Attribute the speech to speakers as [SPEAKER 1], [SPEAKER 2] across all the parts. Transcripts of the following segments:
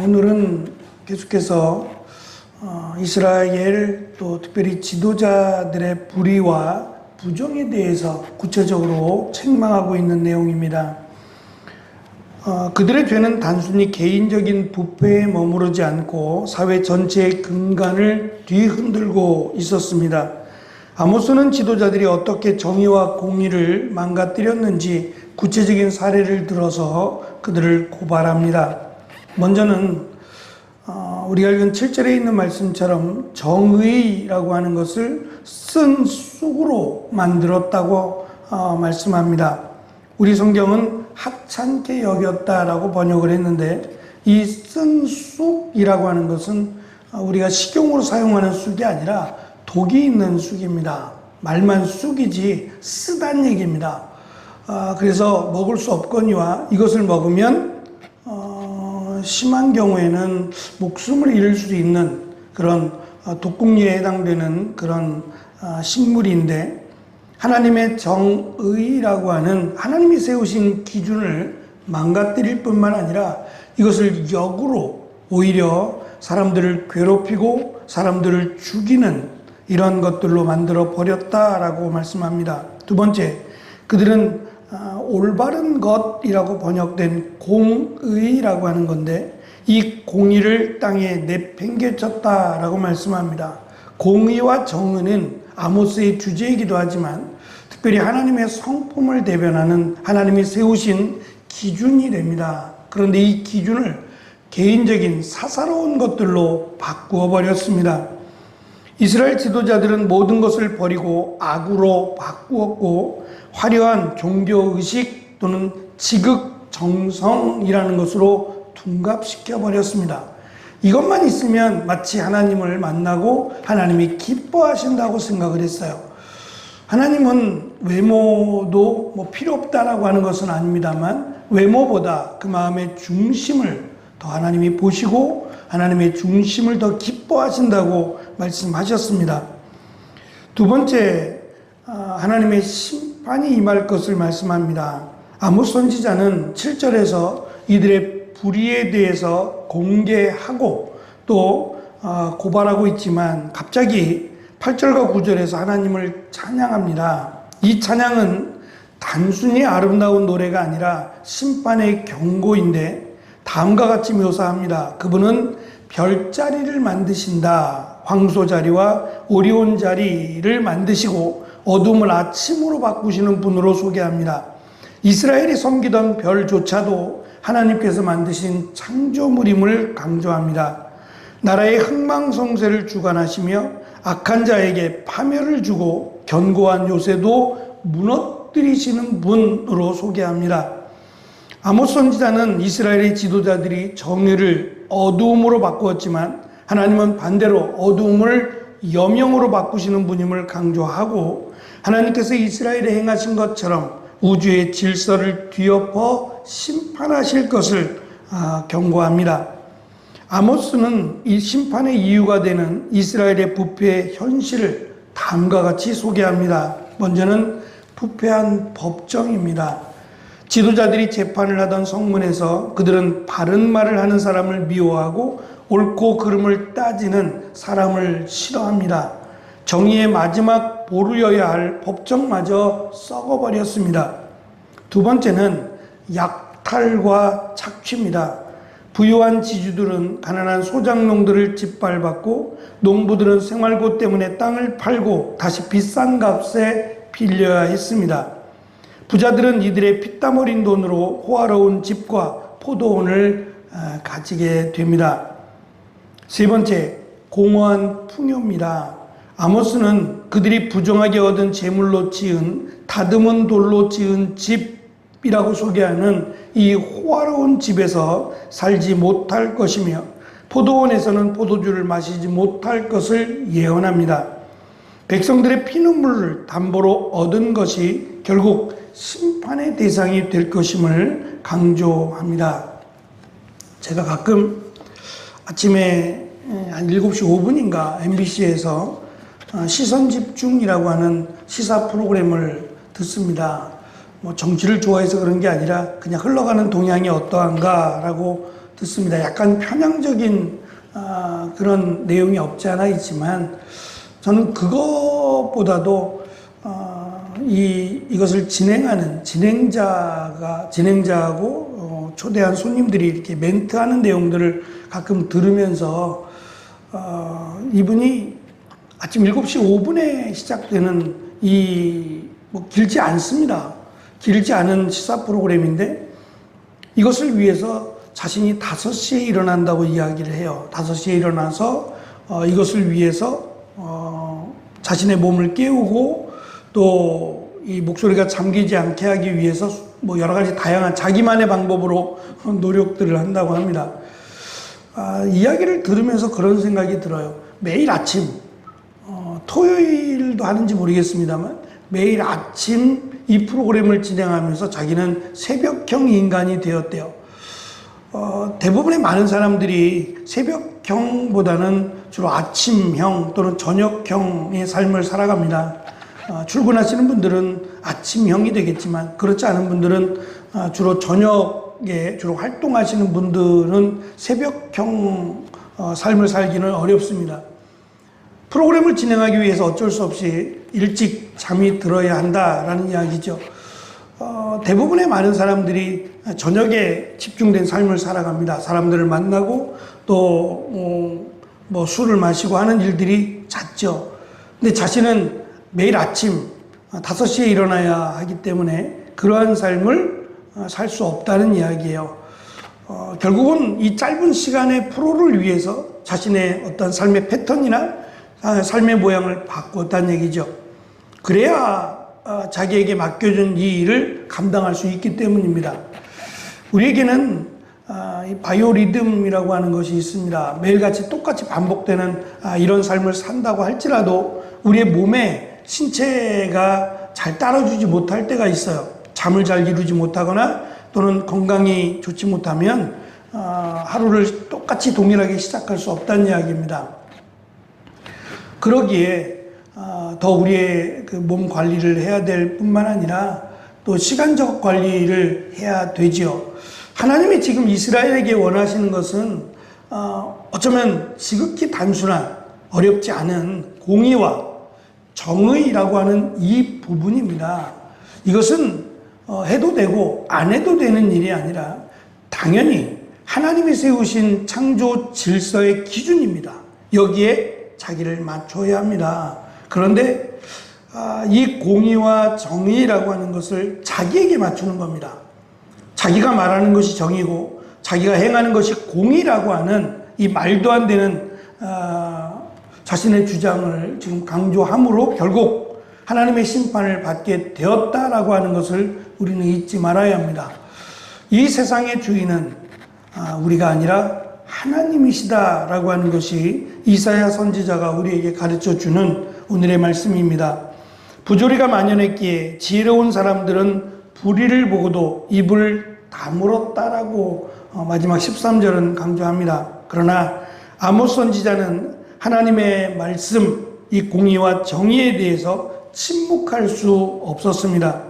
[SPEAKER 1] 오늘은 계속해서 이스라엘 또 특별히 지도자들의 불의와 부정에 대해서 구체적으로 책망하고 있는 내용입니다. 그들의 죄는 단순히 개인적인 부패에 머무르지 않고 사회 전체의 근간을 뒤흔들고 있었습니다. 아모스는 지도자들이 어떻게 정의와 공의를 망가뜨렸는지 구체적인 사례를 들어서 그들을 고발합니다. 먼저는 우리가 읽은 7절에 있는 말씀처럼 정의라고 하는 것을 쓴 쑥으로 만들었다고 말씀합니다. 우리 성경은 하찮게 여겼다라고 번역을 했는데, 이 쓴 쑥이라고 하는 것은 우리가 식용으로 사용하는 쑥이 아니라 독이 있는 쑥입니다. 말만 쑥이지 쓰단 얘기입니다. 그래서 먹을 수 없거니와 이것을 먹으면 심한 경우에는 목숨을 잃을 수 있는 그런 독극리에 해당되는 그런 식물인데, 하나님의 정의라고 하는 하나님이 세우신 기준을 망가뜨릴 뿐만 아니라 이것을 역으로 오히려 사람들을 괴롭히고 사람들을 죽이는 이런 것들로 만들어 버렸다라고 말씀합니다. 두 번째, 그들은 올바른 것이라고 번역된 공의라고 하는 건데, 이 공의를 땅에 내팽개쳤다라고 말씀합니다. 공의와 정의는 아모스의 주제이기도 하지만 특별히 하나님의 성품을 대변하는 하나님이 세우신 기준이 됩니다. 그런데 이 기준을 개인적인 사사로운 것들로 바꾸어 버렸습니다. 이스라엘 지도자들은 모든 것을 버리고 악으로 바꾸었고, 화려한 종교의식 또는 지극정성이라는 것으로 둔갑시켜 버렸습니다. 이것만 있으면 마치 하나님을 만나고 하나님이 기뻐하신다고 생각을 했어요. 하나님은 외모도 필요 없다라고 하는 것은 아닙니다만, 외모보다 그 마음의 중심을 더 하나님이 보시고 하나님의 중심을 더 기뻐하신다고 말씀하셨습니다. 두 번째, 하나님의 심판이 임할 것을 말씀합니다. 아모스 선지자는 7절에서 이들의 불의에 대해서 공개하고 또 고발하고 있지만, 갑자기 8절과 9절에서 하나님을 찬양합니다. 이 찬양은 단순히 아름다운 노래가 아니라 심판의 경고인데, 다음과 같이 묘사합니다. 그분은 별자리를 만드신다. 황소자리와 오리온 자리를 만드시고 어둠을 아침으로 바꾸시는 분으로 소개합니다. 이스라엘이 섬기던 별조차도 하나님께서 만드신 창조물임을 강조합니다. 나라의 흥망성쇠를 주관하시며 악한 자에게 파멸을 주고 견고한 요새도 무너뜨리시는 분으로 소개합니다. 아모스 선지자는 이스라엘의 지도자들이 정의를 어두움으로 바꾸었지만 하나님은 반대로 어두움을 여명으로 바꾸시는 분임을 강조하고, 하나님께서 이스라엘에 행하신 것처럼 우주의 질서를 뒤엎어 심판하실 것을 경고합니다. 아모스는 이 심판의 이유가 되는 이스라엘의 부패의 현실을 다음과 같이 소개합니다. 먼저는 부패한 법정입니다. 지도자들이 재판을 하던 성문에서 그들은 바른 말을 하는 사람을 미워하고 옳고 그름을 따지는 사람을 싫어합니다. 정의의 마지막 보루여야 할 법정마저 썩어버렸습니다. 두 번째는 약탈과 착취입니다. 부유한 지주들은 가난한 소작농들을 짓밟았고, 농부들은 생활고 때문에 땅을 팔고 다시 비싼 값에 빌려야 했습니다. 부자들은 이들의 피땀 흘린 돈으로 호화로운 집과 포도원을 가지게 됩니다. 세 번째, 공허한 풍요입니다. 아모스는 그들이 부정하게 얻은 재물로 지은, 다듬은 돌로 지은 집이라고 소개하는 이 호화로운 집에서 살지 못할 것이며, 포도원에서는 포도주를 마시지 못할 것을 예언합니다. 백성들의 피눈물을 담보로 얻은 것이 결국 심판의 대상이 될 것임을 강조합니다. 제가 가끔 아침에 한 7시 5분인가 MBC에서 시선집중이라고 하는 시사 프로그램을 듣습니다. 정치를 좋아해서 그런 게 아니라 그냥 흘러가는 동향이 어떠한가라고 듣습니다. 약간 편향적인 그런 내용이 없지 않아 있지만 저는 그것보다도 이것을 진행하는 진행자하고 초대한 손님들이 이렇게 멘트하는 내용들을 가끔 들으면서 이분이 아침 7시 5분에 시작되는 뭐 길지 않습니다. 길지 않은 시사 프로그램인데 이것을 위해서 자신이 5시에 일어난다고 이야기를 해요. 5시에 일어나서 이것을 위해서 자신의 몸을 깨우고 또 이 목소리가 잠기지 않게 하기 위해서 뭐 여러 가지 다양한 자기만의 방법으로 노력들을 한다고 합니다. 이야기를 들으면서 그런 생각이 들어요. 매일 아침, 토요일도 하는지 모르겠습니다만 매일 아침 이 프로그램을 진행하면서 자기는 새벽형 인간이 되었대요. 대부분의 많은 사람들이 새벽형보다는 주로 아침형 또는 저녁형의 삶을 살아갑니다. 출근하시는 분들은 아침형이 되겠지만 그렇지 않은 분들은 주로 저녁에 주로 활동하시는 분들은 새벽형 삶을 살기는 어렵습니다. 프로그램을 진행하기 위해서 어쩔 수 없이 일찍 잠이 들어야 한다라는 이야기죠. 대부분의 많은 사람들이 저녁에 집중된 삶을 살아갑니다. 사람들을 만나고 또 뭐 술을 마시고 하는 일들이 잦죠. 근데 자신은 매일 아침 5시에 일어나야 하기 때문에 그러한 삶을 살 수 없다는 이야기예요. 결국은 이 짧은 시간의 프로를 위해서 자신의 어떤 삶의 패턴이나 삶의 모양을 바꿨다는 얘기죠. 그래야 자기에게 맡겨준 이 일을 감당할 수 있기 때문입니다. 우리에게는 이 바이오리듬이라고 하는 것이 있습니다. 매일같이 똑같이 반복되는 이런 삶을 산다고 할지라도 우리의 몸에 신체가 잘 따라주지 못할 때가 있어요. 잠을 잘 이루지 못하거나 또는 건강이 좋지 못하면 하루를 똑같이 동일하게 시작할 수 없다는 이야기입니다. 그러기에 더 우리의 그 몸 관리를 해야 될 뿐만 아니라 또 시간적 관리를 해야 되지요. 하나님이 지금 이스라엘에게 원하시는 것은 어쩌면 지극히 단순한 어렵지 않은 공의와 정의라고 하는 이 부분입니다. 이것은 해도 되고 안 해도 되는 일이 아니라 당연히 하나님이 세우신 창조 질서의 기준입니다. 여기에 자기를 맞춰야 합니다. 그런데 이 공의와 정의라고 하는 것을 자기에게 맞추는 겁니다. 자기가 말하는 것이 정의고 자기가 행하는 것이 공의라고 하는 이 말도 안 되는 자신의 주장을 지금 강조함으로 결국 하나님의 심판을 받게 되었다라고 하는 것을 우리는 잊지 말아야 합니다. 이 세상의 주인은 우리가 아니라 하나님이시다라고 하는 것이 이사야 선지자가 우리에게 가르쳐주는 오늘의 말씀입니다. 부조리가 만연했기에 지혜로운 사람들은 불의를 보고도 입을 다물었다라고 마지막 13절은 강조합니다. 그러나 아모스 선지자는 하나님의 말씀, 이 공의와 정의에 대해서 침묵할 수 없었습니다.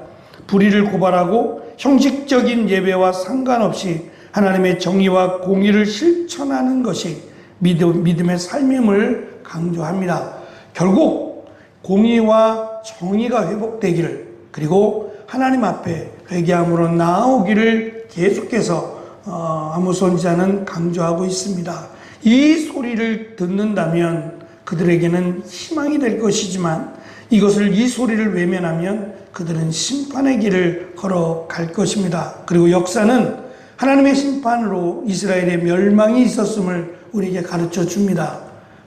[SPEAKER 1] 불의를 고발하고 형식적인 예배와 상관없이 하나님의 정의와 공의를 실천하는 것이 믿음의 삶임을 강조합니다. 결국 공의와 정의가 회복되기를 그리고 하나님 앞에 회개함으로 나아오기를 계속해서 아모스 선지자는 강조하고 있습니다. 이 소리를 듣는다면 그들에게는 희망이 될 것이지만 이 소리를 외면하면 그들은 심판의 길을 걸어갈 것입니다. 그리고 역사는 하나님의 심판으로 이스라엘의 멸망이 있었음을 우리에게 가르쳐 줍니다.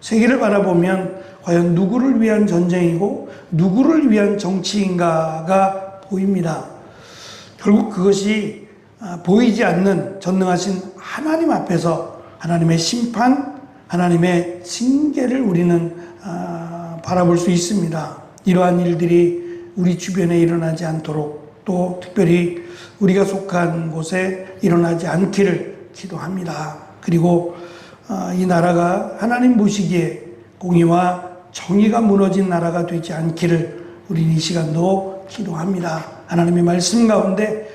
[SPEAKER 1] 세계를 바라보면 과연 누구를 위한 전쟁이고 누구를 위한 정치인가가 보입니다. 결국 그것이 보이지 않는 전능하신 하나님 앞에서 하나님의 심판, 하나님의 징계를 우리는 바라볼 수 있습니다. 이러한 일들이 우리 주변에 일어나지 않도록 또 특별히 우리가 속한 곳에 일어나지 않기를 기도합니다. 그리고 이 나라가 하나님 보시기에 공의와 정의가 무너진 나라가 되지 않기를 우리는 이 시간도 기도합니다. 하나님의 말씀 가운데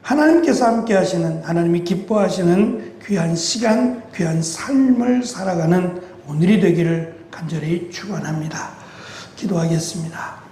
[SPEAKER 1] 하나님께서 함께 하시는, 하나님이 기뻐하시는 귀한 시간, 귀한 삶을 살아가는 오늘이 되기를 간절히 축원합니다. 기도하겠습니다.